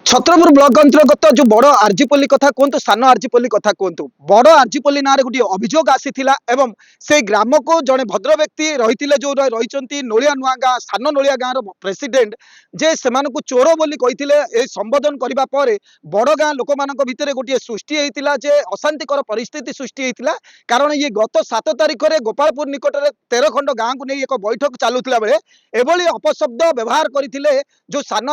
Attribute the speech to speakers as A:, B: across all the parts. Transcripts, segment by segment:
A: Chhatrapur block अंतर्गत जो बड़ आरजीपल्ली कथा कहतु सान आरजीपल्ली कथा कहतु बड़ आरजीपल्ली ना गोटे अभियोग आसीथिला एवं से ग्राम को जड़े भद्र व्यक्ति रही जो रही नोलिया नुआ गाँ सान नोलिया गाँव प्रेसिडेंट जे से चोर बोली कही संबोधन करने पर बड़ गाँ लोक मान भितर गोटे सृष्टि होता जे अशांतिकर परिस्थिति सृष्टि होता कारण ये गत 7 तारिख में गोपालपुर निकट में 13 खंड गाँव को नहीं एक बैठक चलुला बेले एभली अपशब्द व्यवहार करते जो सान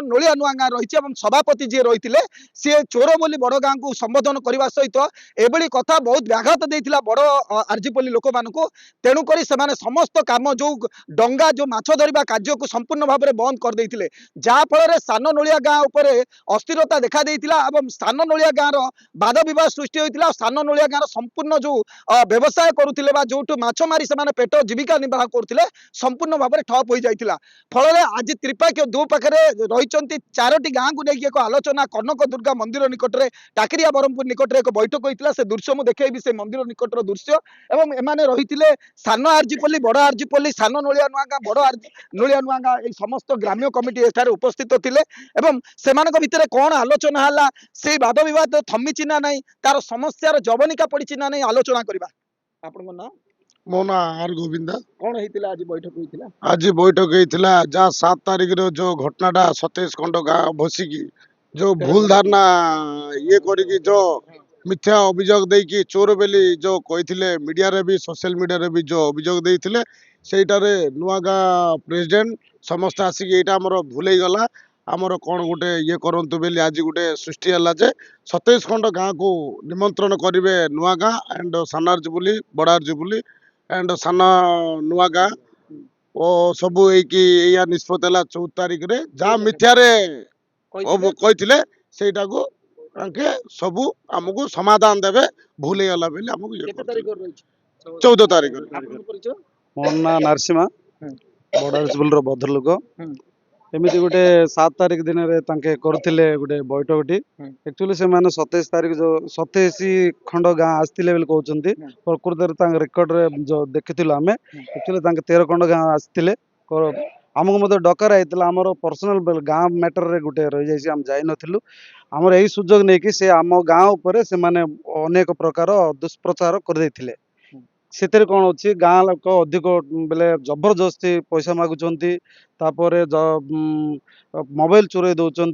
A: नोलिया नुआ गाँ रही सभापति जी रही सी चोर बोली बड़ गाँ को संबोधन करने सहित एभली कथा बहुत व्याघात देता बड़ आरजीपल्ली लोक मान तेणुक समस्त काम जो डंगा जो माछ धरवा कार्य को संपूर्ण भाव में बंद कर देते जहाँफल सान नोलिया गाँ उपर अस्थिरता देखा देता सान नोलिया गाँव बाद बद सृष्टि होता सान नोलिया गाँव संपूर्ण जो व्यवसाय करुले जो माछ मारी से पेट जीविका निर्वाह करुले संपूर्ण भाव में ठप हो जाता फल आज त्रिपाक्षी दो पाखे रही 4टी गाँ को लेकिन एक आलोचना कनक दुर्गा मंदिर निकट में टाकरिया ब्रह्मपुर निकट में एक बैठक होता से दृश्य मुझे देखी से मंदिर निकटर दृश्य एवं एमाने रही सान आरजीपल्ली बड़ आरजीपल्ली सान नोलिया नुआ गाँ बड़ नोलिया नुआ गाँ ये समस्त ग्राम्य कमिटी एठारे उपस्थित थिले एवं सेमानक भितर कौन आलोचना है से वाद विवाद थमिची ना नहीं तार समस्यार जवनिका पड़ी ना नहीं आलोचना करवा आपन ना
B: मो ना आर गोविंदा
A: कौन होता आज बैठक होता
B: आज बैठक होता जहाँ 7 तारिख जो घटनाटा 27 खंड गाँ बसिकी जो भूल धारणा ये करी जो मिथ्या अभियोग देकी चोर बेली जो कही मीडिया रे भी सोशल मीडिया रे भी जो अभियोग देते सेटारे नुआ गाँ प्रेसिडेंट समस्त आसिक यहाँ आमर भूल गला आमर कौन गोटे ये करंतु बेली आज गोटे सृष्टि है जे 27 खंड गाँ को निमंत्रण करेंगे नुआ गाँ एंड सान आरजीपल्ली बड़ आरजीपल्ली एंड सान नुआ गाँ ओ सबू या निष्पत्ति 14 तारिख रे जहाँ मिथ्यारे कहते सेटा को तांके सबू आमको समाधान देवे भूल गला बेली आमको 14 तारिख
C: मोर ना नरसिंहा बड़ आरजीपल्ली भद्र लोक एमती गोटे 7 तारिख दिन करथिले गोटे बैठकटी एक्चुअली से माने 27 तारिख जो 27 खंड गाँ आसते बोली कहते प्रकृत रेकर्ड रे जो देखिलु आम एक्चुअली 13 खंड गाँ आसते आमको मत डकर होता आमर पर्सनाल गाँ मैटर रे गोटे रही जाइए आम जाई नथिलु आमर यही सुजोग नहीं कि से आम गाँ उपर से माने अनेक प्रकार दुष्प्रचार कर देथिले से कौन अच्छी गाँ लोक अधिक बेले जबरदस्ती पैसा मागुंट मोबाइल चोरे दौरान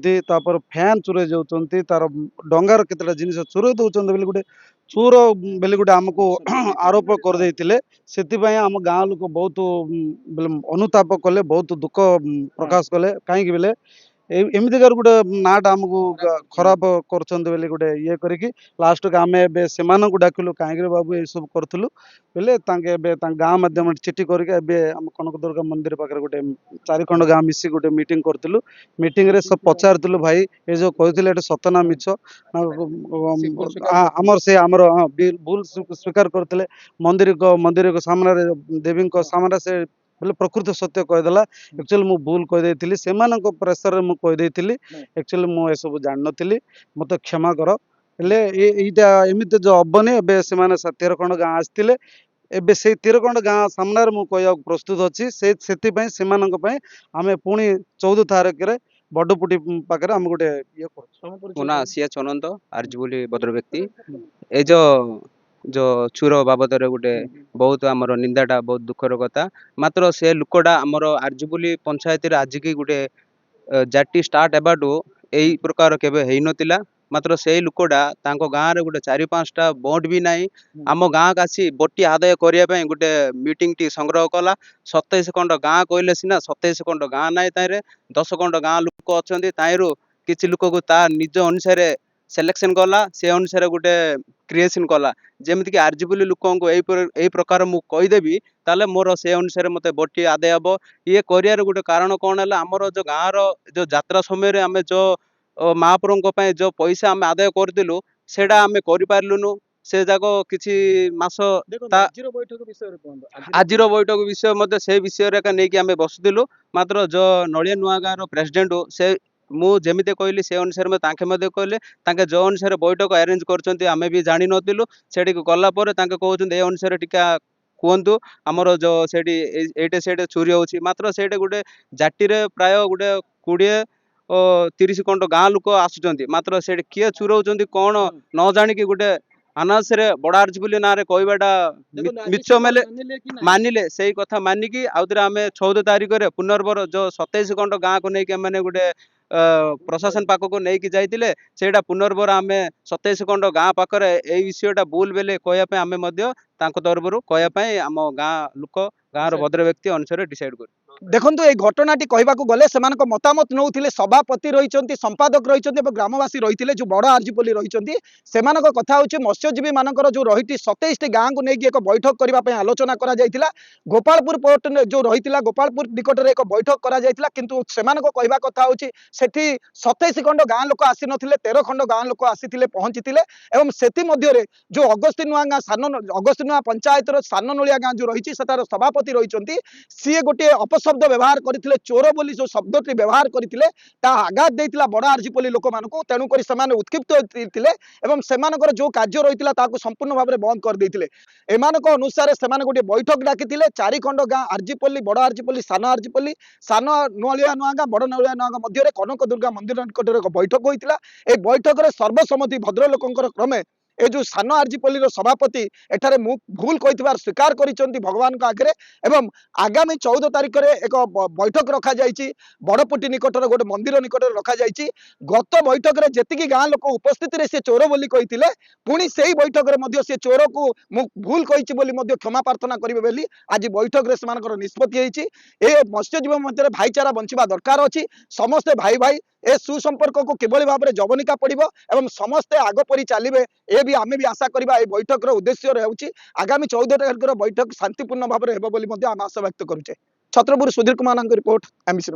C: फैन चोरे जाऊँच तार डंगार केतटा जिन चोरे दौरान बोले गोटे चोर बेले गोटे आमको आरोप कर देते से आम गाँ लोक बहुत अनुताप कले बहुत दुख प्रकाश कले कहीं बेले एमतीकार गोटे नाटा आमको खराब कर गोटे ये करके लास्ट को आम से डाकिलु कहीं बाबू ये सब करूँ बेले गाँ मध्यम चिठी करके कनक दुर्गा मंदिर पाखे गोटे 4 खंड गाँ मिसी गोटे मीटिंग करूँ मीटिंग रे सब पचारूँ भाई ये जो कहते सतना मिछ आमर से आमर भूल स्वीकार करते मंदिर को सामने देवी सामने से बोले प्रकृत सत्य कहीदेला एक्चुअली मु भूल कहीदे से प्रेसर रे मुझे एक्चुअली मुझे सब जान नी मत क्षमा कर एमती जो हबनी ए से 13 खंड गाँ आसते एबे से 13 खंड गाँ सामने मुझे प्रस्तुत अच्छी से आम पुणी 14 तारिख रे बड़पुटी पाखे आम गोटे ये
D: मुना सिया चनंद आरजीपल्ली भद्र व्यक्ति ए जो चूर बाबद गोटे बहुत आमर निंदाटा बहुत दुखर कथा मात्र से लुकटा आमर आरजीपल्ली पंचायत आज की गोटे जाति स्टार्ट एबाटू यही प्रकार केबे हेई नतिला मात्र से लुकटा तांको गाँव रे गोटे 4-5टा बोट भी नहीं आम गाँ का आसी बटी आदाय करने गोटे मीटिंग टी संग्रह कला 27 खंड गाँ कहले सीना 27 खंड गाँ ना 10 खंड गाँ लोक अच्छा किसी लोक को ता निज अनुसार सिलेक्शन कला से अनुसार गोटे क्रिएशन कला जमीक आरजीपल्ली लोक यही प्रकार मु कहीदेवी ताले मोर से अनुसार मत बटी आदाय हम ये कर गोटे कारण कौन है आमर जो गाँव जो यात्रा समय आम जो महाप्रभु जो पैसा आम आदाय करूँ से आम कर से जाक किसी मास आज बैठक विषय मत से विषय नहीं आम बसुलु मात्र जो नलिया नुआ गाँव प्रेसिडेंट से मु जमीते कहली से अनुसार कहले जो अनुसार बैठक अरेंज कर भी जानी नथिलु से गलापर कहते ए अनुसार टीका କୁହନ୍ତୁ ଆମର ଯୋଉ ସେଠି ଏଇଟେ ସେଇଟେ ଚୋରି ହଉଛି ମାତ୍ର ସେଇଟା ଗୋଟେ ଜାଟିରେ ପ୍ରାୟ ଗୋଟେ 20 ଓ 30 ଖଣ୍ଡ ଗାଁ ଲୋକ ଆସୁଛନ୍ତି ମାତ୍ର ସେଠି କିଏ ଚୁରଉଛନ୍ତି କଣ ନ ଜାଣିକି ଗୋଟେ ଅନାସରେ ବଡ ଆର୍ଜି ବୋଲି ନାଁରେ କହିବାଟା ମିଛ ମେଲେ ମାନିଲେ ସେଇ କଥା ମାନିକି ଆଉଥରେ ଆମେ 14 ତାରିଖରେ ପୁନର୍ବାର ଯୋଉ 27 ଖଣ୍ଡ ଗାଁକୁ ନେଇକି ଏମାନେ ଗୋଟେ ପ୍ରଶାସନ ପାଖକୁ ନେଇକି ଯାଇଥିଲେ ସେଇଟା ପୁନର୍ବାର ଆମେ 27 ଖଣ୍ଡ ଗାଁ ପାଖରେ ଏଇ ବିଷୟଟା ଭୁଲ ବୋଲି କହିବା ପାଇଁ ଆମେ ମଧ୍ୟ ତାଙ୍କ ତରଫରୁ କହିବା ପାଇଁ ଆମ ଗାଁ ଲୋକ ଗାଁର ଭଦ୍ର ବ୍ୟକ୍ତି ଅନୁସାରେ ଡିସାଇଡ୍ କରୁ।
A: ଦେଖନ୍ତୁ এই ঘটনাটি কহিবাকু গলে সেମାନଙ୍କ মতামত নউଥିଲେ সভাপতি রহিଛନ୍ତି সম্পাদক রহিଛନ୍ତି এবং গ্রামবাসী রহিଥିଲେ যে বড় আরজিপল্লী রহিଛନ୍ତି সেମାନଙ୍କ কথা হচ্ছে মৎস্যজীবী ମାନଙ୍କର ଯୋଉ ରହିଛି 27ଟି ଗାଁକୁ ନେଇକି ଏକ ବୈଠକ କରିବା ପାଇଁ ଆଲୋଚନା କରାଯାଇଥିଲା ଗୋପାଳପୁର ପୋର୍ଟ ଯୋଉ ରହିଥିଲା ଗୋପାଳପୁର ନିକଟରେ ଏକ ବୈଠକ କରାଯାଇଥିଲା କିନ୍ତୁ ସେମାନଙ୍କ କହିବା କଥା ହଉଛି ସେଠି 27 ଖଣ୍ଡ ଗାଁ ଲୋକ ଆସିନଥିଲେ 13 ଖଣ୍ଡ ଗାଁ ଲୋକ ଆସିଥିଲେ ପହଞ୍ଚିଥିଲେ ଏବଂ ସେଥି ମଧ୍ୟରେ ଯୋଉ ଅଗସ୍ତି ନୂଆ ଗାଁ ସାନ ଅଗସ୍ତି ନୂଆ ପଞ୍ଚାୟତର ସାନ ନଳିଆ ଗାଁ ଯୋଉ ରହିଛି ସେଟାର ସଭାପତି ରହିଛନ୍ତି ସିଏ ଗୋଟିଏ ଅପଶବ୍ଦ ବ୍ୟବହାର କରିଥିଲେ ଚୋର ବୋଲି ଯୋଉ ଶବ୍ଦଟି ବ୍ୟବହାର କରିଥିଲେ ତାହା ଆଘାତ ଦେଇଥିଲା ବଡ ଆର୍ଜିପଲ୍ଲୀ ଲୋକମାନଙ୍କୁ ତେଣୁକରି ସେମାନେ ଉତ୍କ୍ଷିପ୍ତ ହୋଇଥିଲେ ଏବଂ ସେମାନଙ୍କର ଯୋଉ କାର୍ଯ୍ୟ ରହିଥିଲା ତାହାକୁ ସମ୍ପୂର୍ଣ୍ଣ ଭାବରେ ବନ୍ଦ କରିଦେଇଥିଲେ ଏମାନଙ୍କ ଅନୁସାରେ ସେମାନେ ଗୋଟିଏ ବୈଠକ ଡାକିଥିଲେ 4 ଖଣ୍ଡ ଗାଁ ଆର୍ଜିପଲ୍ଲୀ ବଡ ଆର୍ଜିପଲ୍ଲୀ ସାନ ନଳିଆ ନୂଆ ଗାଁ ବଡ ନଳିଆ ନୂଆ ଗାଁ ମଧ୍ୟରେ କନକ ଦୁର୍ଗା ମନ୍ଦିର ନିକଟରେ ଏକ ବୈଠକ ହୋଇଥିଲା এই ବୈଠକରେ ସର୍ବସମ୍ମତି ଭଦ୍ରଲୋକଙ୍କର କ୍ରମେ ଏ ଯୋଉ ସାନ ଆର୍ଜିପଲ୍ଲୀର ସଭାପତି ଏଠାରେ ମୁଁ ଭୁଲ କହିଥିବାର ସ୍ୱୀକାର କରିଛନ୍ତି ଭଗବାନଙ୍କ ଆଗରେ ଏବଂ ଆଗାମୀ 14 ତାରିଖରେ ଏକ ବୈଠକ ରଖାଯାଇଛି ବଡପୁଟି ନିକଟରେ ଗୋଟେ ମନ୍ଦିର ନିକଟରେ ରଖାଯାଇଛି ଗତ ବୈଠକରେ ଯେତିକି ଗାଁ ଲୋକ ଉପସ୍ଥିତିରେ ସେ ଚୋର ବୋଲି କହିଥିଲେ ପୁଣି ସେଇ ବୈଠକରେ ମଧ୍ୟ ସେ ଚୋରକୁ ମୁଁ ଭୁଲ କହିଛି ବୋଲି ମଧ୍ୟ କ୍ଷମା ପ୍ରାର୍ଥନା କରିବେ ବୋଲି ଆଜି ବୈଠକରେ ସେମାନଙ୍କର ନିଷ୍ପତ୍ତି ହେଇଛି ଏ ମତ୍ସ୍ୟଜୀବୀ ମଧ୍ୟରେ ଭାଇଚାରା ବଞ୍ଚିବା ଦରକାର ଅଛି ସମସ୍ତେ ଭାଇ ଭାଇ ଏ ସୁସମ୍ପର୍କକୁ କିଭଳି ଭାବରେ ଜବନିକା ପଡିବ ଏବଂ ସମସ୍ତେ ଆଗ ପରି ଚାଲିବେ ଏ ବି ଆମେ ବି ଆଶା କରିବା এই ବୈଠକର ଉଦ୍ଦେଶ୍ୟ ହେଉଛି ଆଗାମୀ 14 ତାରିଖର ବୈଠକ ଶାନ୍ତିପୂର୍ଣ୍ଣ ଭାବରେ ହେବ ବୋଲି ମଧ୍ୟ ଆମେ ଆଶା ବ୍ୟକ୍ତ କରୁଛେ ଛତ୍ରପୁର ସୁଧୀର କୁମାରଙ୍କ ରିପୋର୍ଟ ଏମ୍ବିସି।